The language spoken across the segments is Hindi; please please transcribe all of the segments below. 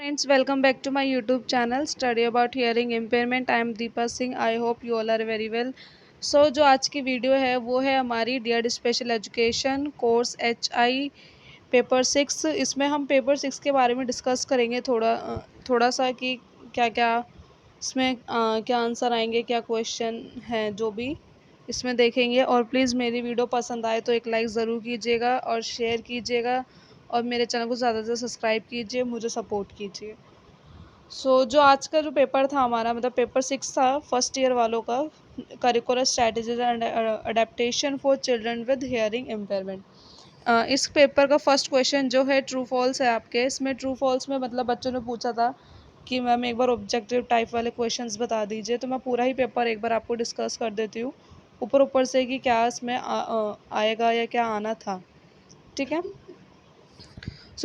Friends, welcome back to my YouTube channel Study About Hearing Impairment. I am Deepa Singh. I hope you all are very well. जो आज की वीडियो है वो है हमारी D Ed special education course HI paper 6। इसमें हम पेपर 6 के बारे में डिस्कस करेंगे थोड़ा सा कि क्या क्या इसमें क्या आंसर आएंगे, क्या क्वेश्चन हैं, जो भी इसमें देखेंगे। और प्लीज़ मेरी वीडियो पसंद आए तो एक लाइक ज़रूर कीजिएगा और शेयर कीजिएगा और मेरे चैनल को ज़्यादा से सब्सक्राइब कीजिए, मुझे सपोर्ट कीजिए। जो आज का जो पेपर था हमारा, मतलब पेपर 6 था फर्स्ट ईयर वालों का, curricular strategies and adaptation for children with hearing impairment. इस पेपर का फर्स्ट क्वेश्चन जो है ट्रू फॉल्स है आपके। इसमें ट्रू फॉल्स में मतलब बच्चों ने पूछा था कि मैम एक बार ऑब्जेक्टिव टाइप वाले क्वेश्चंस बता दीजिए, तो मैं पूरा ही पेपर एक बार आपको डिस्कस कर देती हूँ ऊपर से कि क्या इसमें आएगा या क्या आना था। ठीक है,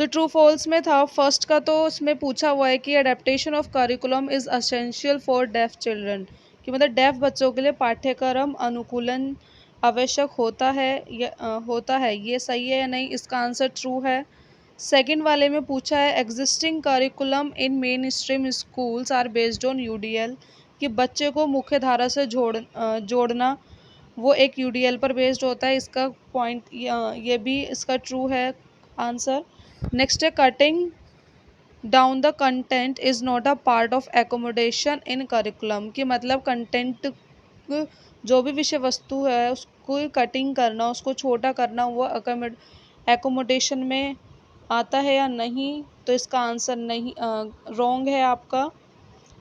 ट्रू फॉल्स में था फर्स्ट का, तो उसमें पूछा हुआ है कि adaptation of curriculum is essential for def children, कि मतलब डेफ बच्चों के लिए पाठ्यक्रम अनुकूलन आवश्यक होता है, ये सही है या नहीं? इसका आंसर ट्रू है। सेकंड वाले में पूछा है existing curriculum in mainstream schools are based on UDL, कि बच्चे को मुख्य धारा से जोड़ना वो एक यूडीएल पर बेस्ड होता है। इसका पॉइंट ये भी इसका ट्रू है आंसर। नेक्स्ट है cutting down the content is not a part of accommodation in curriculum, कि मतलब कंटेंट जो भी विषय वस्तु है उसको कटिंग करना, उसको छोटा करना, वो एकोमोडेशन में आता है या नहीं? तो इसका आंसर नहीं, रॉन्ग है आपका।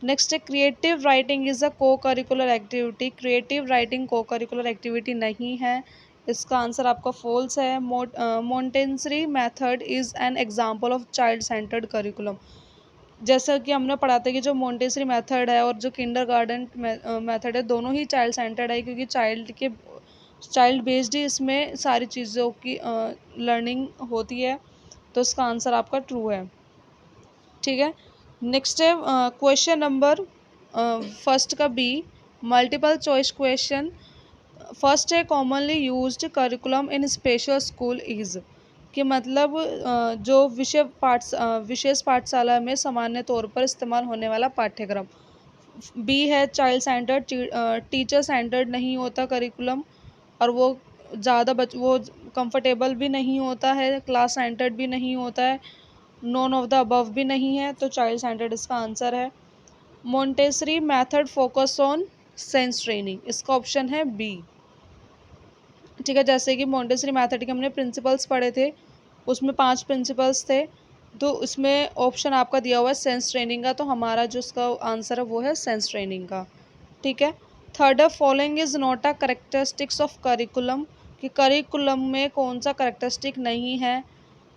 नेक्स्ट है क्रिएटिव राइटिंग इज़ अ को करिकुलर एक्टिविटी, क्रिएटिव राइटिंग को करिकुलर एक्टिविटी नहीं है, इसका आंसर आपका फॉल्स है। Montessori method is an example of child centred curriculum, जैसा कि हमने पढ़ा था कि जो मोंटेसरी मेथड है और जो किंडरगार्टन मेथड है दोनों ही चाइल्ड सेंटर्ड है, क्योंकि चाइल्ड बेस्ड ही इसमें सारी चीज़ों की लर्निंग होती है। तो इसका आंसर आपका ट्रू है। ठीक है, नेक्स्ट है क्वेश्चन नंबर फर्स्ट का B, multiple choice question. First है commonly used curriculum in special school is, कि मतलब जो विशेष पाठशाला में सामान्य तौर पर इस्तेमाल होने वाला पाठ्यक्रम। बी है चाइल्ड सेंटर्ड, टीचर सेंटर्ड नहीं होता करिकुलम, और वो वो कंफर्टेबल भी नहीं होता है, क्लास सेंटर्ड भी नहीं होता है, नॉन ऑफ द अबव भी नहीं है, तो चाइल्ड सेंटर्ड इसका आंसर है। Montessori method focus on sense training, इसका ऑप्शन है बी। ठीक है, जैसे कि मोंटेसरी मेथड के हमने प्रिंसिपल्स पढ़े थे, उसमें 5 प्रिंसिपल्स थे, तो इसमें ऑप्शन आपका दिया हुआ है सेंस ट्रेनिंग का, तो हमारा जो इसका आंसर है वो है सेंस ट्रेनिंग का। ठीक है, थर्ड है following is not a characteristics of curriculum, कि करिकुलम में कौन सा करेक्टरिस्टिक नहीं है।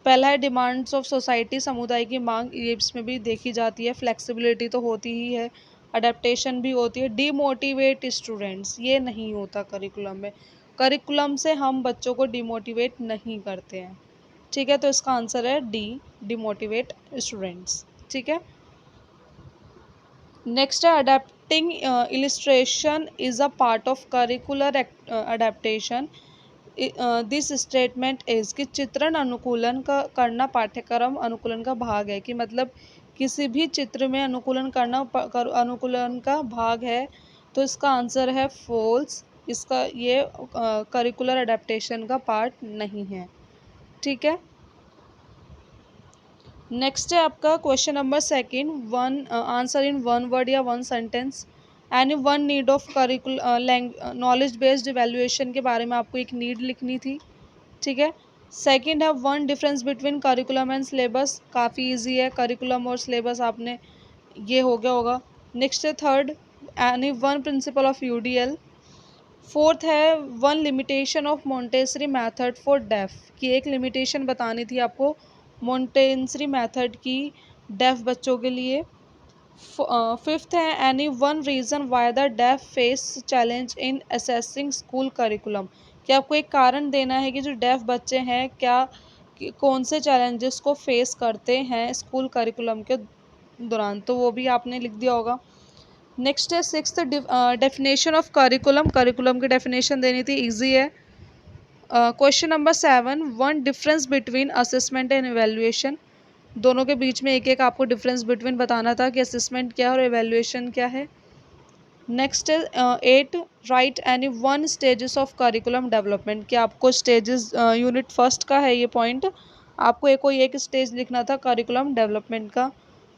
पहला है डिमांड्स ऑफ सोसाइटी, समुदाय की मांग, ये इसमें भी देखी जाती है। फ्लेक्सिबिलिटी तो होती ही है, अडेप्टेशन भी होती है। डीमोटिवेट स्टूडेंट्स, ये नहीं होता करिकुलम में, करिकुलम से हम बच्चों को डिमोटिवेट नहीं करते हैं। ठीक है, तो इसका आंसर है डी, डिमोटिवेट स्टूडेंट्स। ठीक है, नेक्स्ट है adapting illustration is a part of curricular adaptation. This statement is, कि चित्रण अनुकूलन का करना पाठ्यक्रम अनुकूलन का भाग है, कि मतलब किसी भी चित्र में अनुकूलन करना अनुकूलन का भाग है, तो इसका आंसर है फॉल्स, इसका ये करिकुलर अडेप्टेशन का पार्ट नहीं है। ठीक है, नेक्स्ट है आपका question number second, one answer in one word या one sentence any one need of knowledge based evaluation के बारे में आपको एक नीड लिखनी थी। ठीक है, सेकंड है one difference between curriculum and syllabus, काफ़ी इजी है, करिकुलम और सिलेबस आपने ये हो गया होगा। नेक्स्ट है third any one principle of UDL. Fourth है one limitation of Montessori method for deaf, की एक लिमिटेशन बतानी थी आपको मोंटेसरी मेथड की डेफ बच्चों के लिए। फिफ्थ है any one reason why the deaf face challenge in assessing school curriculum, कि आपको एक कारण देना है कि जो डेफ बच्चे हैं क्या कौन से चैलेंजेस को फेस करते हैं स्कूल करिकुलम के दौरान, तो वो भी आपने लिख दिया होगा। नेक्स्ट है sixth definition of curriculum, curriculum की डेफिनेशन देनी थी, इजी है। Question number 7 one difference between assessment and evaluation. दोनों के बीच में एक एक आपको डिफरेंस बिटवीन बताना था कि असेसमेंट क्या है और एवेल्यूएशन क्या है। नेक्स्ट है 8, right any one stages of curriculum development, कि आपको स्टेजेस यूनिट फर्स्ट का है ये पॉइंट, आपको कोई एक स्टेज लिखना था करिकुलम डेवलपमेंट का।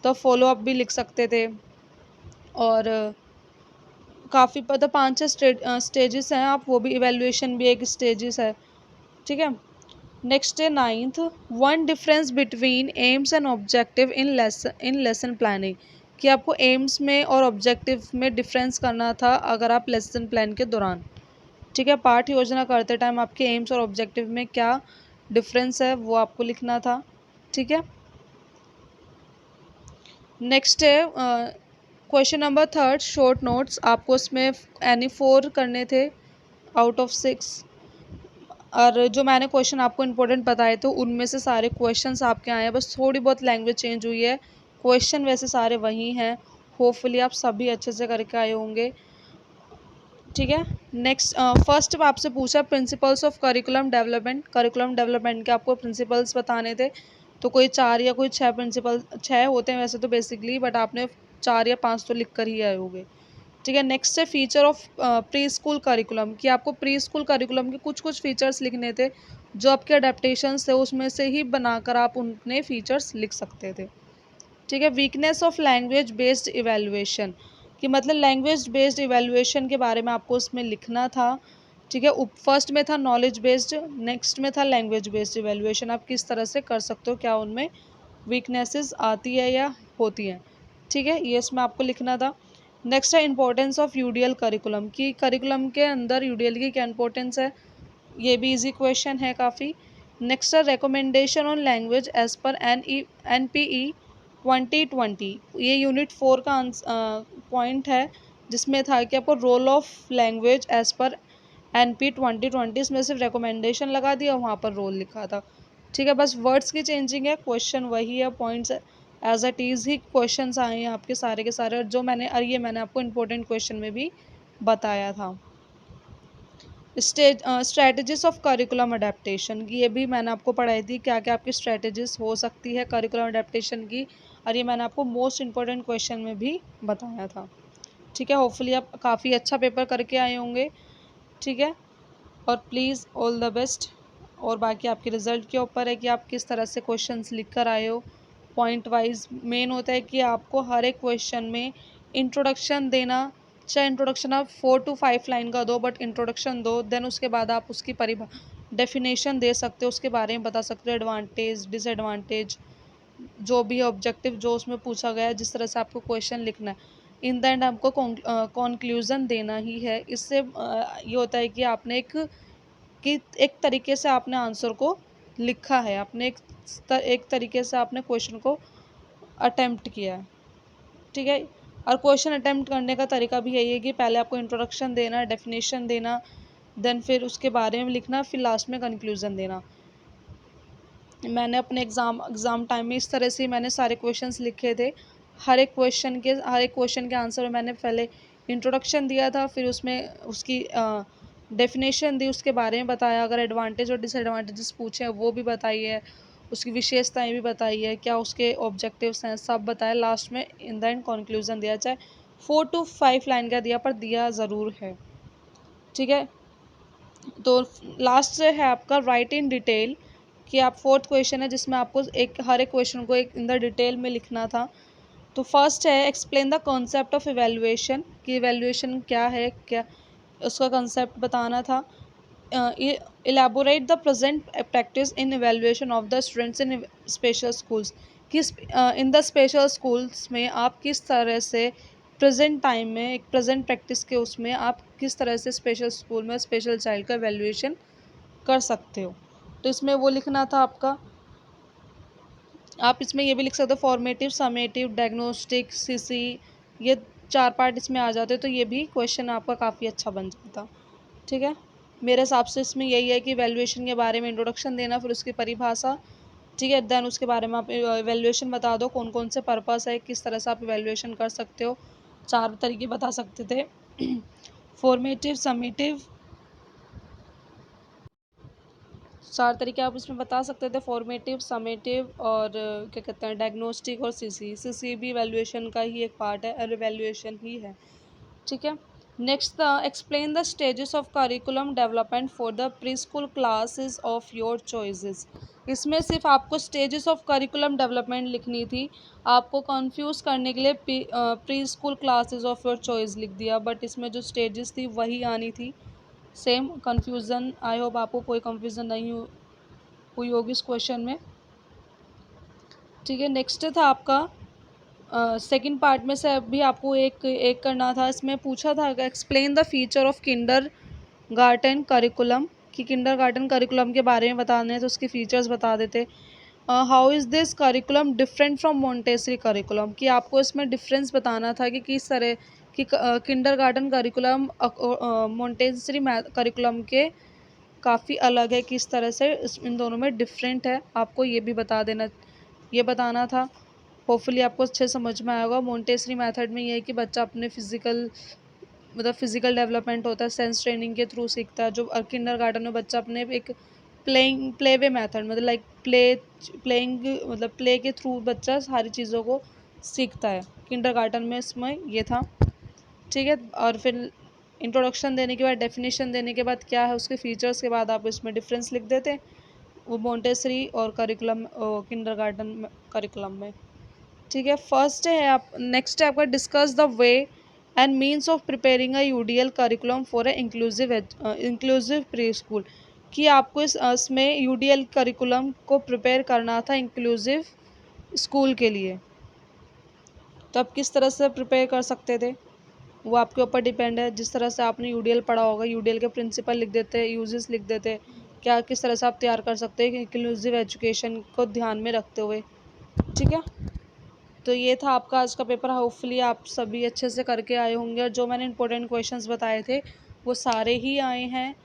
तो फॉलो अप भी लिख सकते थे और काफ़ी पता 5-6 स्टेजेस हैं आप, वो भी इवेल्युएशन भी एक स्टेजेस है। ठीक है। नेक्स्ट है 9th, one difference between AIIMS and objective in lesson planning, कि आपको एम्स में और ऑब्जेक्टिव में डिफरेंस करना था अगर आप लेसन प्लान के दौरान। ठीक है। पाठ योजना करते टाइम आपके एम्स और ऑब्जेक्टिव में क्या डिफरेंस है वो आपको लिखना था। ठीक है। नेक्स्ट है क्वेश्चन नंबर 3, शॉर्ट नोट्स, आपको इसमें एनी 4 करने थे आउट ऑफ 6, और जो मैंने क्वेश्चन आपको इम्पोर्टेंट बताए थे उनमें से सारे क्वेश्चंस आपके आए हैं, बस थोड़ी बहुत लैंग्वेज चेंज हुई है, क्वेश्चन वैसे सारे वही हैं। होपफुली आप सभी अच्छे से करके आए होंगे। ठीक है। नेक्स्ट फर्स्ट आपसे पूछा प्रिंसिपल्स ऑफ करिकुलम डेवलपमेंट के आपको प्रिंसिपल्स बताने थे, तो कोई 4 या कोई 6 प्रिंसिपल, 6 होते हैं वैसे तो बेसिकली, बट आपने 4 या 5 तो लिख कर ही आए होंगे। ठीक है। नेक्स्ट है feature of pre school curriculum, कि आपको प्री स्कूल करिकुलम के कुछ कुछ फीचर्स लिखने थे, जो आपके अडेप्टेशंस थे उसमें से ही बनाकर आप उनने फीचर्स लिख सकते थे। ठीक है। Weakness of language based evaluation, कि मतलब लैंग्वेज बेस्ड इवेल्युएशन के बारे में आपको उसमें लिखना था। ठीक है। फर्स्ट में था नॉलेज बेस्ड, नेक्स्ट में था लैंग्वेज बेस्ड इवेल्युएशन, आप किस तरह से कर सकते हो, क्या उनमें वीकनेसेस आती है या होती हैं। ठीक है। ये इसमें आपको लिखना था। नेक्स्ट है इंपॉर्टेंस ऑफ यूडीएल करिकुलम, कि करिकुलम के अंदर यूडीएल की क्या इंपॉर्टेंस है, ये भी इजी क्वेश्चन है काफ़ी। नेक्स्ट है रिकमेंडेशन ऑन लैंग्वेज एज पर NPE 2020, ये यूनिट 4 का पॉइंट है, जिसमें था कि आपको रोल ऑफ लैंग्वेज एज पर NP 2020, इसमें सिर्फ रिकमेंडेशन लगा दिया, वहाँ पर रोल लिखा था। ठीक है। बस वर्ड्स की चेंजिंग है, क्वेश्चन वही है, पॉइंट्स एज इट इज़ ही क्वेश्चंस आए हैं आपके सारे के सारे, और जो मैंने आपको इम्पोर्टेंट क्वेश्चन में भी बताया था। स्ट्रेटजीज ऑफ करिकुलम अडेप्टेशन की, ये भी मैंने आपको पढ़ाई थी, क्या क्या आपकी स्ट्रेटजीज हो सकती है करिकुलम अडेप्टेशन की, और ये मैंने आपको मोस्ट इंपॉर्टेंट क्वेश्चन में भी बताया था। ठीक है। होपफुली आप काफ़ी अच्छा पेपर करके आए होंगे। ठीक है। और प्लीज़ ऑल द बेस्ट, और बाकी आपके रिज़ल्ट के ऊपर है कि आप किस तरह से क्वेश्चंस लिख कर आए हो। पॉइंट वाइज मेन होता है कि आपको हर एक क्वेश्चन में इंट्रोडक्शन देना, चाहे इंट्रोडक्शन आप 4 to 5 लाइन का दो, बट इंट्रोडक्शन दो, देन उसके बाद आप उसकी डेफिनेशन दे सकते हो, उसके बारे में बता सकते हो, एडवांटेज डिसएडवांटेज जो भी ऑब्जेक्टिव जो उसमें पूछा गया है, जिस तरह से आपको क्वेश्चन लिखना है, इन द एंड आपको कंक्लूजन देना ही है। इससे ये होता है कि आपने एक तरीके से आपने आंसर को लिखा है, आपने एक तरीके से आपने क्वेश्चन को अटेम्प्ट किया है। ठीक है। और क्वेश्चन अटेम्प्ट करने का तरीका भी यही है कि पहले आपको इंट्रोडक्शन देना, डेफिनेशन देना, देन फिर उसके बारे में लिखना, फिर लास्ट में कंक्लूजन देना। मैंने अपने एग्ज़ाम टाइम में इस तरह से मैंने सारे क्वेश्चंस लिखे थे। हर एक क्वेश्चन के आंसर में मैंने पहले इंट्रोडक्शन दिया था, फिर उसमें उसकी डेफिनेशन दी, उसके बारे में बताया, अगर एडवांटेज और डिसएडवांटेजेस पूछे हैं वो भी बताई है, उसकी विशेषताएं भी बताई है, क्या उसके ऑब्जेक्टिव्स हैं, सब बताया। लास्ट में इन द एंड कंक्लूजन दिया, चाहे 4 to 5 लाइन का दिया, पर दिया ज़रूर है। ठीक है। तो लास्ट से है आपका राइट इन डिटेल, कि आप फोर्थ क्वेश्चन है जिसमें आपको हर एक क्वेश्चन को एक इन द डिटेल में लिखना था। तो फर्स्ट है explain the concept of evaluation, कि इवेल्युएशन क्या है, क्या उसका कंसेप्ट बताना था। Elaborate the present practice in evaluation of the students in special schools, किस इन द स्पेशल स्कूल्स में आप किस तरह से प्रेजेंट टाइम में एक प्रेजेंट प्रैक्टिस के उसमें आप किस तरह से स्पेशल स्कूल में स्पेशल चाइल्ड का इवेल्युएशन कर सकते हो। तो इसमें वो लिखना था आपका। आप इसमें ये भी लिख सकते हो फॉर्मेटिव, समेटिव, डायग्नोस्टिक, सीसी, ये 4 पार्ट इसमें आ जाते, तो ये भी क्वेश्चन आपका काफ़ी अच्छा बन जाता। ठीक है। मेरे हिसाब से इसमें यही है कि वैल्यूएशन के बारे में इंट्रोडक्शन देना, फिर उसकी परिभाषा। ठीक है। देन उसके बारे में आप वैल्यूएशन बता दो, कौन कौन से पर्पस है, किस तरह से आप वैल्यूएशन कर सकते हो, 4 तरीके बता सकते थे। फॉर्मेटिव, समेटिव, 4 तरीके आप इसमें बता सकते थे, फॉर्मेटिव, समेटिव और क्या कहते हैं डायग्नोस्टिक और सीसी भी वैल्यूएशन का ही एक पार्ट है और वैल्यूएशन ही है, ठीक है। Next, explain the stages of curriculum development for the pre school classes of your choices. इसमें सिर्फ आपको स्टेजेस ऑफ करिकुलम डेवलपमेंट लिखनी थी, आपको कंफ्यूज करने के लिए pre school classes of your choice लिख दिया, बट इसमें जो स्टेजेस थी वही आनी थी। सेम कन्फ्यूज़न, आई होप आपको कोई कन्फ्यूज़न नहीं हुई होगी इस क्वेश्चन में, ठीक है। नेक्स्ट था आपका सेकंड पार्ट में से अभी आपको एक करना था। इसमें पूछा था explain the feature of Kinder garden curriculum, कि किंडर गार्डन करिकुलम के बारे में बताने हैं तो उसके फीचर्स बता देते। How is this curriculum different from Montessori curriculum, कि आपको इसमें डिफरेंस बताना था कि किस तरह कि Kinder garden curriculum Montessori curriculum के काफ़ी अलग है, किस तरह से इन दोनों में डिफरेंट है, आपको ये भी ये बताना था। होपफुली आपको अच्छे समझ में आएगा। मोंटेसरी मेथड में ये है कि बच्चा अपने फिजिकल डेवलपमेंट होता है, सेंस ट्रेनिंग के थ्रू सीखता है। जो किंडर गार्डन में बच्चा अपने एक प्ले वे मेथड मतलब लाइक प्लेइंग मतलब प्ले के थ्रू बच्चा सारी चीज़ों को सीखता है। किंडर गार्डन में इसमें ये था, ठीक है। और फिर इंट्रोडक्शन देने के बाद, डेफिनेशन देने के बाद, क्या है उसके फीचर्स के बाद आप इसमें डिफरेंस लिख देते, वो मोंटेसरी और करिकुलम किंडर गार्डन करिकुलम में, ठीक है। फर्स्ट है आप नेक्स्ट है आपका discuss the way and means of preparing a UDL curriculum for a inclusive pre school, कि आपको इसमें यूडीएल करिकुलम को प्रिपेयर करना था इंक्लूसिव स्कूल के लिए। तो आप किस तरह से प्रिपेयर कर सकते थे वो आपके ऊपर डिपेंड है। जिस तरह से आपने यूडीएल पढ़ा होगा, यूडीएल के प्रिंसिपल लिख देते, यूजेस लिख देते, क्या किस तरह से आप तैयार कर सकते हैं इंक्लूसिव एजुकेशन को ध्यान में रखते हुए, ठीक है। तो ये था आपका आज का पेपर। होपफुली आप सभी अच्छे से करके आए होंगे और जो मैंने इंपॉर्टेंट क्वेश्चंस बताए थे वो सारे ही आए हैं।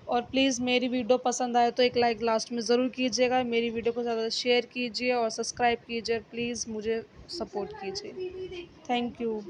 और प्लीज़ मेरी वीडियो पसंद आए तो एक लाइक लास्ट में ज़रूर कीजिएगा, मेरी वीडियो को ज़्यादा शेयर कीजिए और सब्सक्राइब कीजिए, प्लीज़ मुझे सपोर्ट कीजिए। Thank you.